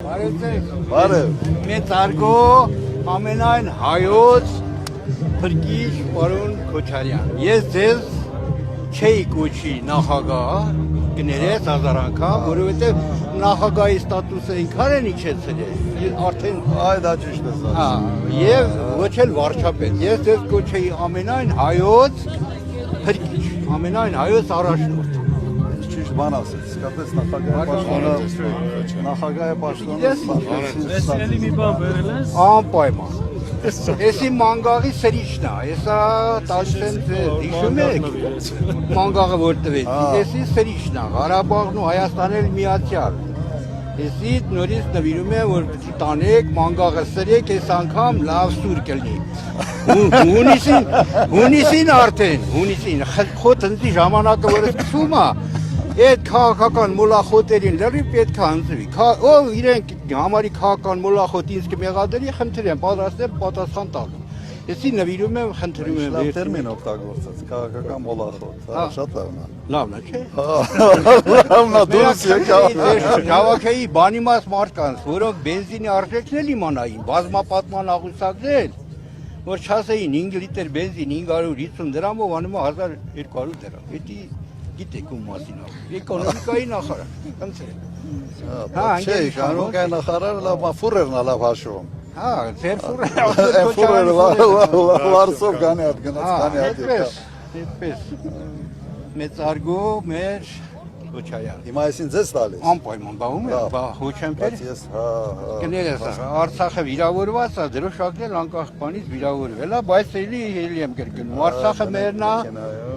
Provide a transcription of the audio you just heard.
Բարև։ Մեծարգո ամենայն հայոց փրկիչ պարոն Քոչարյան։ Ես ձեզ չէի կոչի նախագահ, կներես հազար անգամ, որովհետև նախագահի ստատուսը ինքան են իջեցել է, արդեն Այ դա ճիշտ է սա։ եւ ոչ էլ վարչապետ։ Ես ձեզ կոչեի ամենայն հայոց փրկիչ, ամենայն հայոց առաջնորդ։ Ճիշտ բան ասեց, իսկապես նախագահի պաշտոնը Ես էլի մի բան վերել ես։ Անպայման։ Էսի մանգաղի սրիչն է, հեսա տալսեն հիշում եք մանգաղը որ տվեց, էսի սրիչն է, Ղարաբաղն ու Հայաստանն էլ միացյալ։ Էսի նորից նվիրում եմ, որ պիտի տանեք, մանգաղը սրեք, այս անգամ լավ սուր կլինի։ Հունիսին արդեն, հունիսին, խոտ ընձի ժամանակը որ սկսում է, այդ քաղաքական մոլախոտերին լրիվ պետք է հանձվի։ Ով իրենք համարի քաղաքական մոլախոտ ինձ կմեղադրի, խնդրեմ, պատասխան տալ։ Էսի նվիրում եմ, խնդրում եմ։ լավ տերմին օգտագործած, քաղաքական մոլախոտ, շատ լավն է։ Լավն է, չէ՞։ Լավն է, դուրս եկա։ Քաղաքայի բանիմաց մարդկանց, որոնք բենզինի արժեքն էլ իմանային, բազմապատման աղյուսակներ, որ չասեին 5 լիտր բենզին 550 դրամով անում է 1200 դրամ։ Էդի գիտեք ում մասին է։ Էկոնոմիկայի նախարար։ Խնդրեմ։ Չէ, կանոնական նախարարը լավ ֆուրերն է լավ հաշվում։ Հա, ձեր ֆուրը։ Ֆուրերը լարսով գանի հատ գնաց գանի հատ եկա։ Այդպես։ Մեծարգո մեր Քոչարյան։ Հիմա այսին ձեզ տալիս։ Անպայման բաղում է, բա հոչեմպեր։ Բայց ես Կներես, Արցախը վիրավորված է, դրոշակն էլ անկախ բանից վիրավորվել է, բայց էլի եմ կրկնում, Արցախը մերն է։